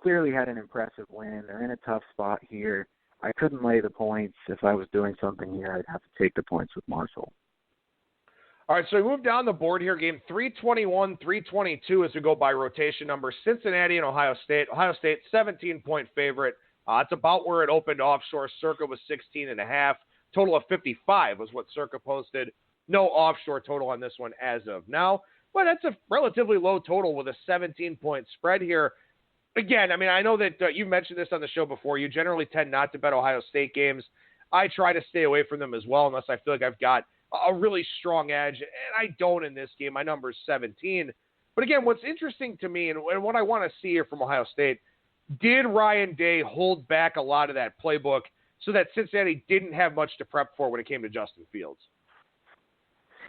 B: clearly had an impressive win. They're in a tough spot here. I couldn't lay the points. If I was doing something here, I'd have to take the points with Marshall.
A: All right, so we move down the board here. Game 321, 322 as we go by rotation number. Cincinnati and Ohio State. Ohio State, 17-point favorite. It's about where it opened offshore. Circa was 16.5. Total of 55 was what Circa posted. No offshore total on this one as of now. But that's a relatively low total with a 17-point spread here. Again, I know that you've mentioned this on the show before. You generally tend not to bet Ohio State games. I try to stay away from them as well unless I feel like I've got a really strong edge, and I don't in this game. My number is 17. But again, what's interesting to me and what I want to see here from Ohio State, did Ryan Day hold back a lot of that playbook so that Cincinnati didn't have much to prep for when it came to Justin Fields?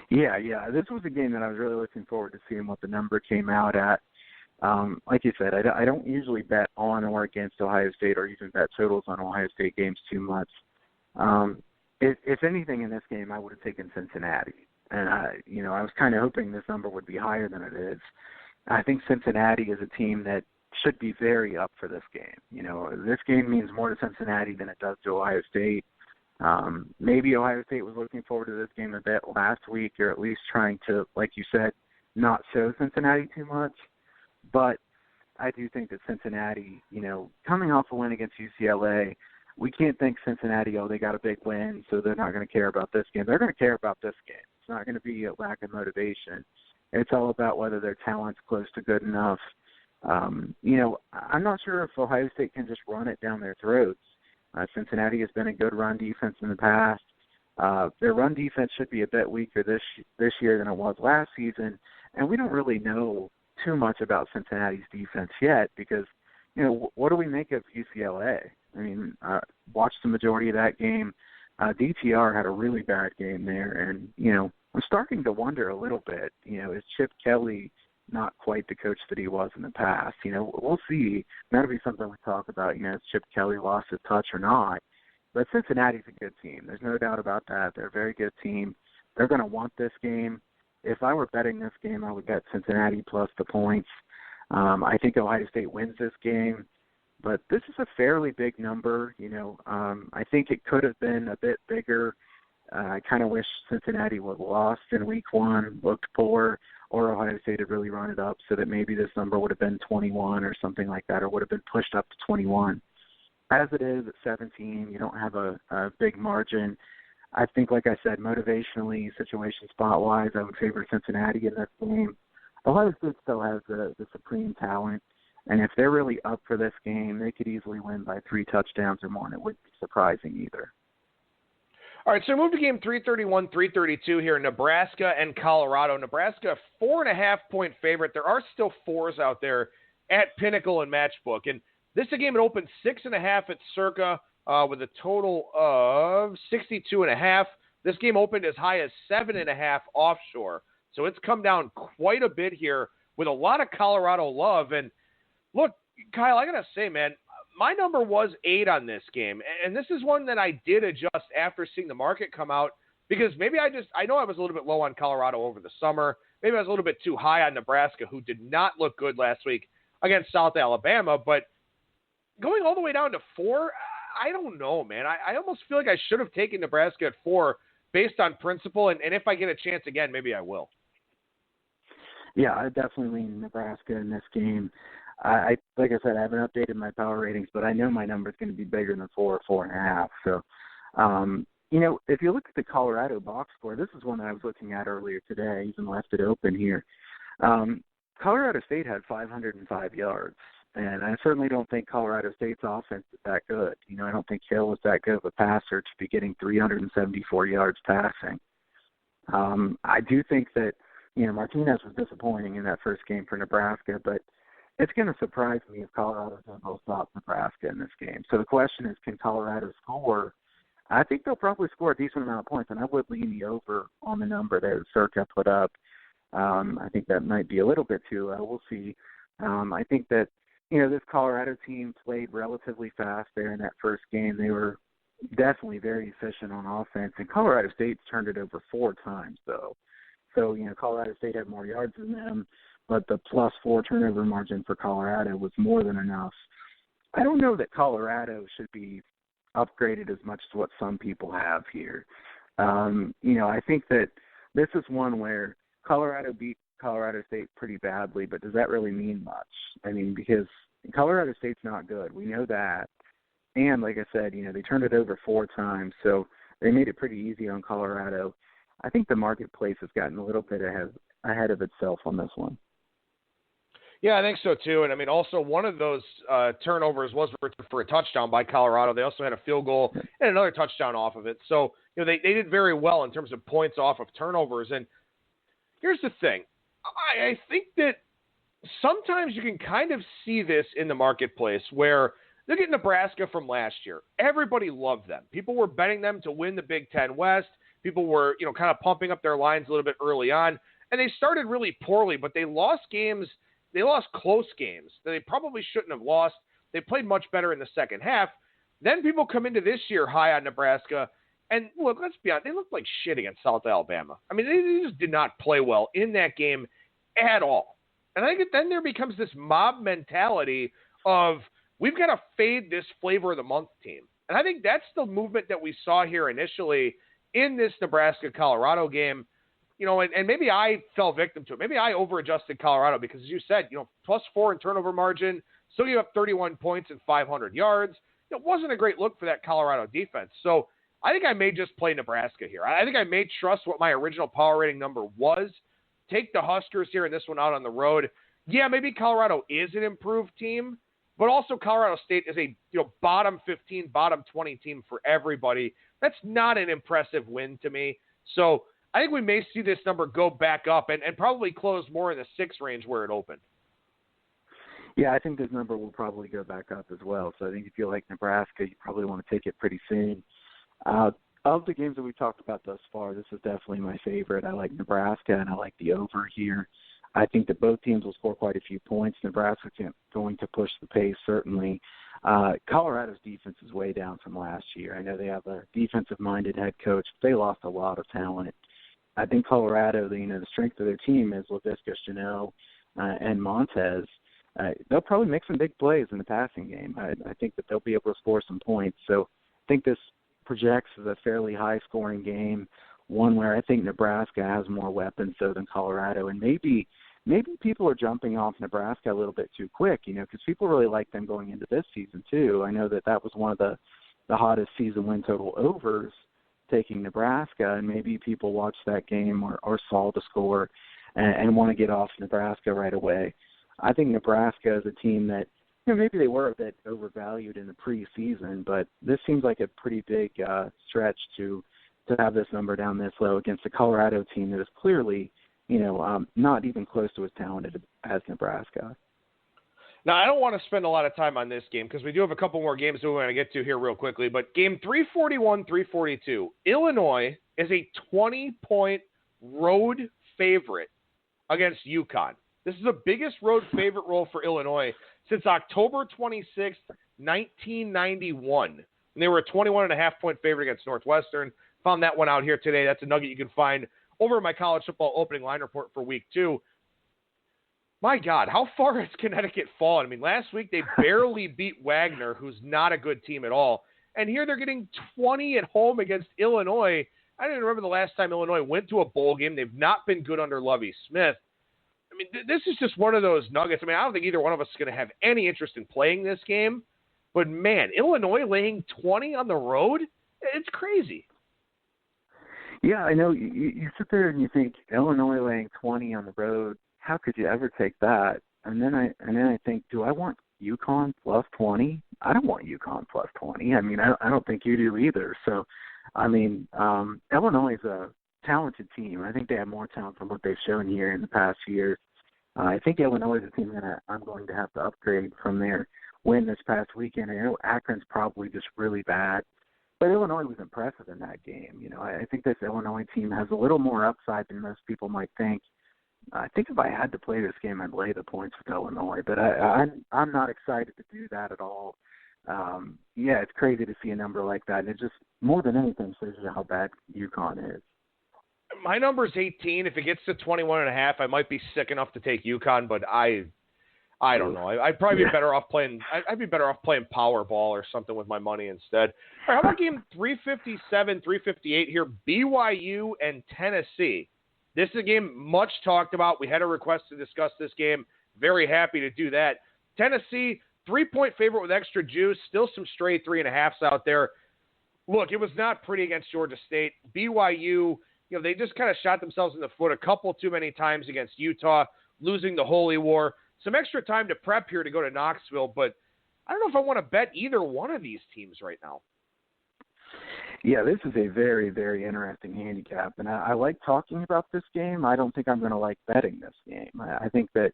B: Yeah. This was a game that I was really looking forward to seeing what the number came out at. Like you said, I don't usually bet on or against Ohio State or even bet totals on Ohio State games too much. If anything in this game, I would have taken Cincinnati. And, I was kind of hoping this number would be higher than it is. I think Cincinnati is a team that should be very up for this game. This game means more to Cincinnati than it does to Ohio State. Maybe Ohio State was looking forward to this game a bit last week, or at least trying to, like you said, not show Cincinnati too much. But I do think that Cincinnati, coming off a win against UCLA, we can't think Cincinnati, they got a big win, so they're not going to care about this game. They're going to care about this game. It's not going to be a lack of motivation. It's all about whether their talent's close to good enough. I'm not sure if Ohio State can just run it down their throats. Cincinnati has been a good run defense in the past. Their run defense should be a bit weaker this year than it was last season, and we don't really know too much about Cincinnati's defense yet because, what do we make of UCLA? Watched the majority of that game. DTR had a really bad game there, and, I'm starting to wonder a little bit, is Chip Kelly not quite the coach that he was in the past? We'll see. That'll be something we talk about, has Chip Kelly lost his touch or not? But Cincinnati's a good team. There's no doubt about that. They're a very good team. They're going to want this game. If I were betting this game, I would bet Cincinnati plus the points. I think Ohio State wins this game, but this is a fairly big number. I think it could have been a bit bigger. I kind of wish Cincinnati would have lost in week 1, looked poor, or Ohio State had really run it up so that maybe this number would have been 21 or something like that, or would have been pushed up to 21. As it is at 17, you don't have a big margin. I think, like I said, motivationally, situation spot-wise, I would favor Cincinnati in this game. Ohio State still has the supreme talent, and if they're really up for this game, they could easily win by 3 touchdowns or more, and it wouldn't be surprising either.
A: All right, so move to game 331, 332 here in Nebraska and Colorado. Nebraska, 4.5-point favorite. There are still 4s out there at Pinnacle and Matchbook. And this is a game that opened 6.5 at Circa with a total of 62.5. This game opened as high as 7.5 offshore. So it's come down quite a bit here with a lot of Colorado love. And look, Kyle, I got to say, man, my number was 8 on this game. And this is one that I did adjust after seeing the market come out because maybe I know I was a little bit low on Colorado over the summer. Maybe I was a little bit too high on Nebraska, who did not look good last week against South Alabama. But going all the way down to 4, I don't know, man. I almost feel like I should have taken Nebraska at 4 based on principle. And if I get a chance again, maybe I will.
B: Yeah, I definitely lean Nebraska in this game. Like I said, I haven't updated my power ratings, but I know my number is going to be bigger than 4 or 4.5. So, if you look at the Colorado box score, this is one that I was looking at earlier today. I even left it open here. Colorado State had 505 yards, and I certainly don't think Colorado State's offense is that good. I don't think Hill is that good of a passer to be getting 374 yards passing. I do think that, Martinez was disappointing in that first game for Nebraska, but it's going to surprise me if Colorado's going to stop Nebraska in this game. So the question is, can Colorado score? I think they'll probably score a decent amount of points, and I would lean the over on the number that Circa put up. I think that might be a little bit too low. We'll see. I think that, this Colorado team played relatively fast there in that first game. They were definitely very efficient on offense, and Colorado State's turned it over 4 times, though. So, Colorado State had more yards than them, but the +4 turnover margin for Colorado was more than enough. I don't know that Colorado should be upgraded as much as what some people have here. I think that this is one where Colorado beat Colorado State pretty badly, but does that really mean much? I mean, because Colorado State's not good. We know that. And like I said, they turned it over 4 times, so they made it pretty easy on Colorado. I think the marketplace has gotten a little bit ahead of itself on this one.
A: Yeah, I think so too. And I mean, also one of those turnovers was for a touchdown by Colorado. They also had a field goal and another touchdown off of it. So, they did very well in terms of points off of turnovers. And here's the thing. I think that sometimes you can kind of see this in the marketplace where look at Nebraska from last year. Everybody loved them. People were betting them to win the Big Ten West. People were, kind of pumping up their lines a little bit early on. And they started really poorly, but they lost games. They lost close games that they probably shouldn't have lost. They played much better in the second half. Then people come into this year high on Nebraska. And look, let's be honest, they looked like shit against South Alabama. I mean, they just did not play well in that game at all. And I think then there becomes this mob mentality of we've got to fade this flavor of the month team. And I think that's the movement that we saw here initially in this Nebraska-Colorado game. And maybe I fell victim to it. Maybe I over-adjusted Colorado because, as you said, +4 in turnover margin, still gave up 31 points and 500 yards. It wasn't a great look for that Colorado defense. So I think I may just play Nebraska here. I think I may trust what my original power rating number was. Take the Huskers here and this one out on the road. Yeah, maybe Colorado is an improved team, but also Colorado State is a bottom 15, bottom 20 team for everybody. That's not an impressive win to me. So I think we may see this number go back up and probably close more in the 6 range where it opened.
B: Yeah, I think this number will probably go back up as well. So I think if you like Nebraska, you probably want to take it pretty soon. Of the games that we've talked about thus far, this is definitely my favorite. I like Nebraska, and I like the over here. I think that both teams will score quite a few points. Nebraska's going to push the pace, certainly. Colorado's defense is way down from last year. I know they have a defensive-minded head coach. They lost a lot of talent. I think Colorado, the strength of their team is Laviska Shenault and Montez. They'll probably make some big plays in the passing game. I think that they'll be able to score some points. So I think this projects as a fairly high-scoring game, one where I think Nebraska has more weapons so than Colorado, and maybe people are jumping off Nebraska a little bit too quick, because people really like them going into this season too. I know that was one of the hottest season win total overs, taking Nebraska, and maybe people watched that game or saw the score and want to get off Nebraska right away. I think Nebraska is a team that, maybe they were a bit overvalued in the preseason, but this seems like a pretty big stretch to have this number down this low against a Colorado team that is clearly, not even close to as talented as Nebraska.
A: Now, I don't want to spend a lot of time on this game because we do have a couple more games that we want to get to here real quickly, but game 341-342, Illinois is a 20-point road favorite against UConn. This is the biggest road favorite role for Illinois since October 26th, 1991. And they were a 21.5-point favorite against Northwestern. Found that one out here today. That's a nugget you can find over in my college football opening line report for week 2. My God, how far has Connecticut fallen? I mean, last week they barely beat Wagner, who's not a good team at all. And here they're getting 20 at home against Illinois. I don't even remember the last time Illinois went to a bowl game. They've not been good under Lovie Smith. I mean, this is just one of those nuggets. I mean, I don't think either one of us is going to have any interest in playing this game. But, man, Illinois laying 20 on the road? It's crazy.
B: Yeah, I know. You sit there and you think, Illinois laying 20 on the road, how could you ever take that? And then I think, do I want UConn plus 20? I don't want UConn plus 20. I mean, I don't think you do either. So, I mean, Illinois is a talented team. I think they have more talent from what they've shown here in the past years. I think Illinois is a team that I'm going to have to upgrade from their win this past weekend. I know Akron's probably just really bad, but Illinois was impressive in that game. I think this Illinois team has a little more upside than most people might think. I think if I had to play this game, I'd lay the points with Illinois, but I'm not excited to do that at all. Yeah, it's crazy to see a number like that, and it just, more than anything, shows you how bad UConn is.
A: My number's 18. If it gets to 21.5, I might be sick enough to take UConn, but I don't know. I'd probably be better off playing. I'd be better off playing Powerball or something with my money instead. All right, how about game 357, 358 here? BYU and Tennessee. This is a game much talked about. We had a request to discuss this game. Very happy to do that. Tennessee, 3-point favorite with extra juice. Still some stray 3.5s out there. Look, it was not pretty against Georgia State. BYU, they just kind of shot themselves in the foot a couple too many times against Utah, losing the Holy War. Some extra time to prep here to go to Knoxville, but I don't know if I want to bet either one of these teams right now.
B: Yeah, this is a very, very interesting handicap, and I like talking about this game. I don't think I'm going to like betting this game. I think that,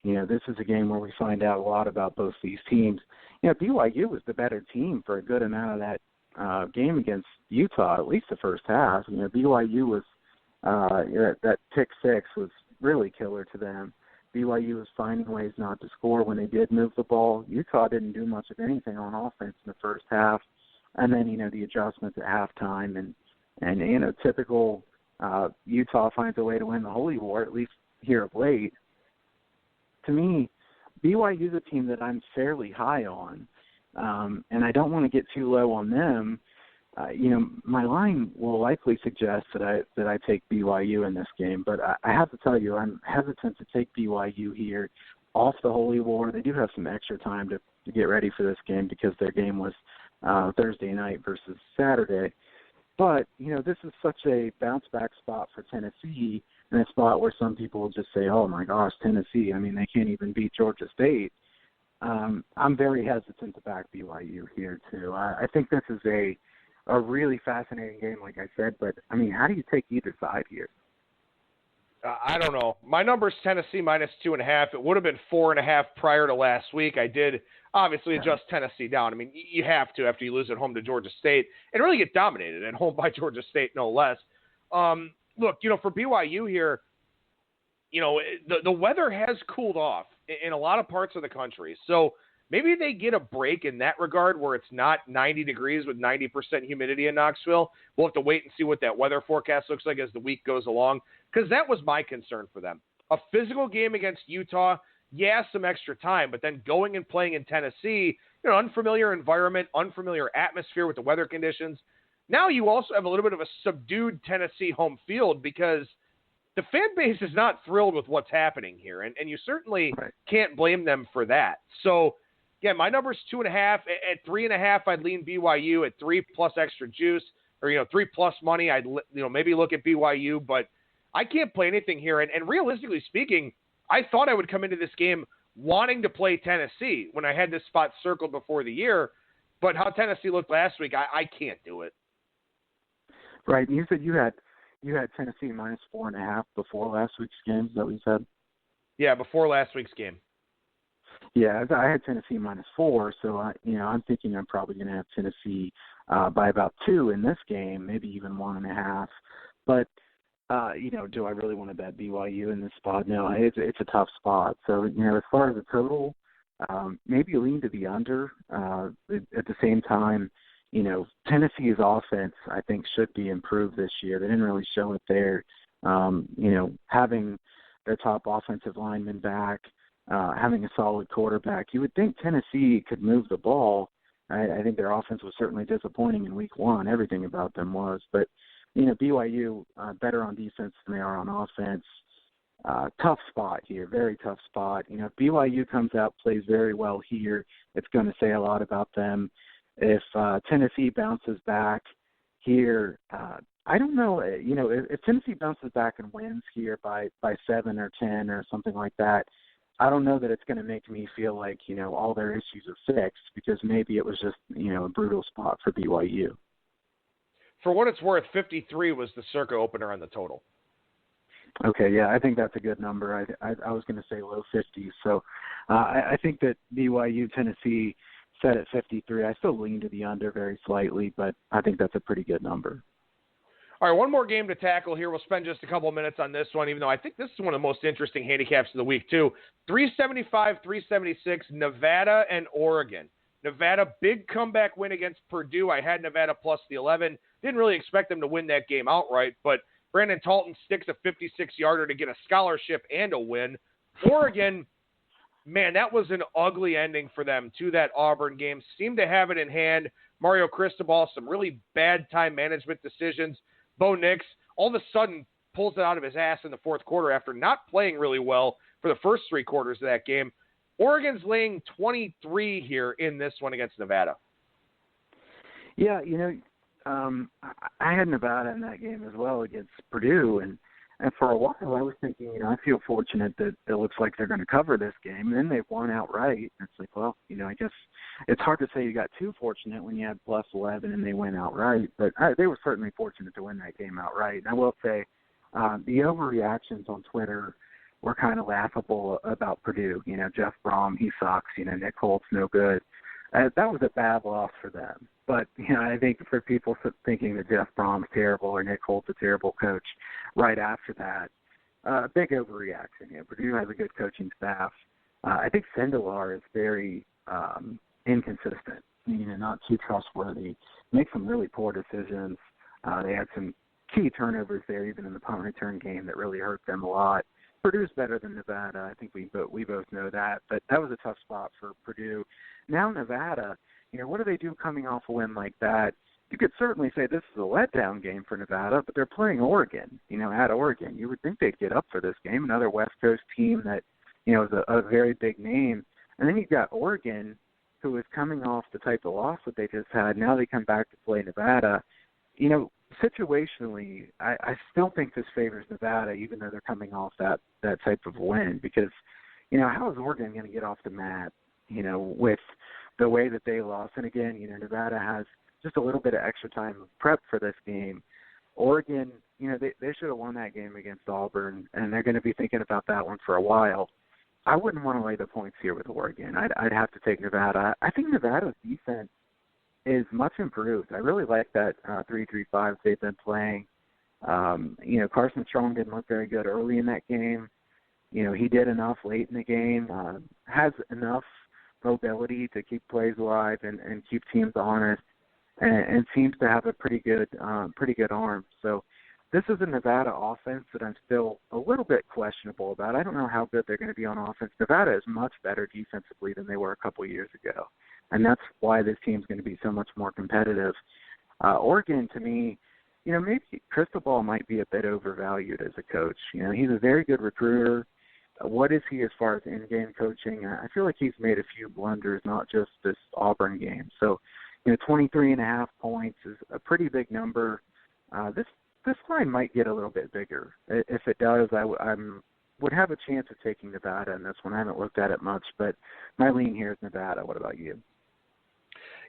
B: this is a game where we find out a lot about both these teams. BYU was the better team for a good amount of that game against Utah, at least the first half. BYU was, that pick six was really killer to them. BYU was finding ways not to score when they did move the ball. Utah didn't do much of anything on offense in the first half. And then, the adjustments at halftime and typical Utah finds a way to win the Holy War, at least here of late. To me, BYU is a team that I'm fairly high on, and I don't want to get too low on them. My line will likely suggest that I take BYU in this game, but I have to tell you, I'm hesitant to take BYU here off the Holy War. They do have some extra time to get ready for this game because their game was Thursday night versus Saturday. But, this is such a bounce-back spot for Tennessee, and a spot where some people will just say, oh, my gosh, Tennessee, I mean, they can't even beat Georgia State. I'm very hesitant to back BYU here, too. I think this is a really fascinating game, like I said, but, I mean, how do you take either side here?
A: I don't know. My number's Tennessee minus 2.5. It would have been 4.5 prior to last week. I did obviously adjust Tennessee down. I mean, you have to after you lose at home to Georgia State and really get dominated at home by Georgia State, no less. Look, for BYU here, the weather has cooled off in a lot of parts of the country. So maybe they get a break in that regard where it's not 90 degrees with 90% humidity in Knoxville. We'll have to wait and see what that weather forecast looks like as the week goes along, because that was my concern for them. A physical game against Utah, some extra time, but then going and playing in Tennessee, unfamiliar environment, unfamiliar atmosphere with the weather conditions. Now you also have a little bit of a subdued Tennessee home field because the fan base is not thrilled with what's happening here, and you certainly can't blame them for that. So, yeah, my number's 2.5. At 3.5, I'd lean BYU. At 3 plus extra juice, or 3 plus money, I'd maybe look at BYU. But I can't play anything here. And realistically speaking, I thought I would come into this game wanting to play Tennessee when I had this spot circled before the year. But how Tennessee looked last week, I can't do it.
B: Right. And you said you had Tennessee minus 4.5 before last week's game. Is that what you said?
A: Yeah, before last week's game.
B: Yeah, I had Tennessee minus 4, so I'm thinking I'm probably going to have Tennessee by about 2 in this game, maybe even 1.5. But do I really want to bet BYU in this spot? No, it's a tough spot. So as far as the total, maybe lean to the under. At the same time, Tennessee's offense I think should be improved this year. They didn't really show it there. Having their top offensive lineman back. Having a solid quarterback, you would think Tennessee could move the ball. I think their offense was certainly disappointing in week 1. Everything about them was. But, BYU better on defense than they are on offense. Tough spot here, very tough spot. If BYU comes out, plays very well here, it's going to say a lot about them. If Tennessee bounces back here, I don't know, if Tennessee bounces back and wins here by 7 or 10 or something like that, I don't know that it's going to make me feel like, all their issues are fixed, because maybe it was just, a brutal spot for BYU.
A: For what it's worth, 53 was the circa opener on the total.
B: Okay, yeah, I think that's a good number. I was going to say low 50s. So I think that BYU, Tennessee set at 53. I still lean to the under very slightly, but I think that's a pretty good number.
A: All right, one more game to tackle here. We'll spend just a couple of minutes on this one, even though I think this is one of the most interesting handicaps of the week, too. 375, 376, Nevada and Oregon. Nevada, big comeback win against Purdue. I had Nevada plus the 11. Didn't really expect them to win that game outright, but Brandon Talton sticks a 56-yarder to get a scholarship and a win. Oregon, man, that was an ugly ending for them to that Auburn game. Seemed to have it in hand. Mario Cristobal, some really bad time management decisions. Bo Nix, all of a sudden, pulls it out of his ass in the fourth quarter after not playing really well for the first 3 quarters of that game. Oregon's laying 23 here in this one against Nevada.
B: Yeah, I had Nevada in that game as well against Purdue, and for a while I was thinking, I feel fortunate that it looks like they're going to cover this game, and then they've won outright. It's like, well, I guess it's hard to say you got too fortunate when you had plus 11 and they went outright, but they were certainly fortunate to win that game outright. And I will say the overreactions on Twitter were kind of laughable about Purdue. Jeff Brom, he sucks. Nick Holt's no good. That was a bad loss for them. But, I think for people thinking that Jeff Brom's terrible or Nick Holt's a terrible coach right after that, big overreaction. Purdue has a good coaching staff. I think Sindelar is very inconsistent, not too trustworthy, makes some really poor decisions. They had some key turnovers there, even in the punt return game, that really hurt them a lot. Purdue's better than Nevada. I think we both know that. But that was a tough spot for Purdue. Now Nevada, what do they do coming off a win like that? You could certainly say this is a letdown game for Nevada, but they're playing Oregon, at Oregon. You would think they'd get up for this game, another West Coast team that, is a very big name. And then you've got Oregon, who is coming off the type of loss that they just had. Now they come back to play Nevada. Situationally, I still think this favors Nevada, even though they're coming off that type of win, because, how is Oregon going to get off the mat, with the way that they lost? And again, Nevada has just a little bit of extra time of prep for this game. Oregon they should have won that game against Auburn, and they're going to be thinking about that one for a while. I wouldn't want to lay the points here with Oregon. I'd have to take Nevada. I think Nevada's defense is much improved. I really like that 3-3-5 they've been playing. Carson Strong didn't look very good early in that game. He did enough late in the game, has enough mobility to keep plays alive and keep teams honest, and seems to have a pretty good arm. So this is a Nevada offense that I'm still a little bit questionable about. I don't know how good they're going to be on offense. Nevada is much better defensively than they were a couple of years ago, and that's why this team's going to be so much more competitive. Oregon, to me, maybe Cristobal might be a bit overvalued as a coach. He's a very good recruiter. What is he as far as in-game coaching? I feel like he's made a few blunders, not just this Auburn game. So, 23.5 points is a pretty big number. This line might get a little bit bigger. If it does, I would have a chance of taking Nevada in this one. I haven't looked at it much, but my lean here is Nevada. What about you?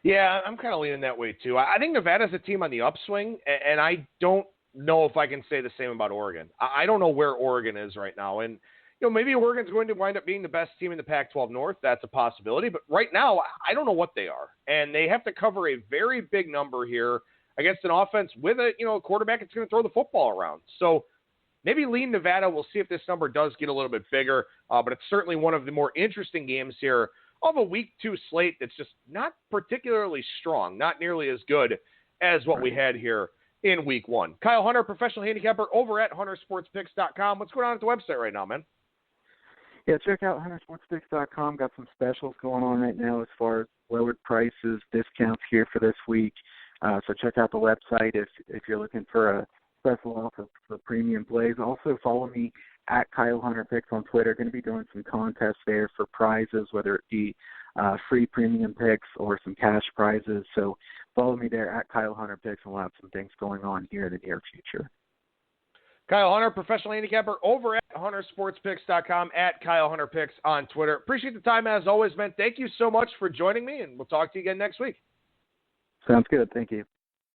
A: Yeah, I'm kind of leaning that way too. I think Nevada's a team on the upswing, and I don't know if I can say the same about Oregon. I don't know where Oregon is right now, and maybe Oregon's going to wind up being the best team in the Pac-12 North. That's a possibility, but right now I don't know what they are, and they have to cover a very big number here against an offense with a quarterback that's going to throw the football around. So maybe lean Nevada. We'll see if this number does get a little bit bigger, but it's certainly one of the more interesting games here of a Week 2 slate that's just not particularly strong, not nearly as good as what we had here in Week 1. Kyle Hunter, professional handicapper over at huntersportspicks.com. What's going on at the website right now, man?
B: Yeah, check out huntersportspicks.com. Got some specials going on right now as far as lowered prices, discounts here for this week. So check out the website if you're looking for a special offer for premium plays. Also follow me at Kyle Hunter Picks on Twitter. Going to be doing some contests there for prizes, whether it be free premium picks or some cash prizes. So follow me there at Kyle Hunter Picks, and we'll have some things going on here in the near future.
A: Kyle Hunter, professional handicapper over at huntersportspicks.com, at Kyle Hunter Picks on Twitter. Appreciate the time as always, man. Thank you so much for joining me, and we'll talk to you again next week.
B: Sounds good. Thank you.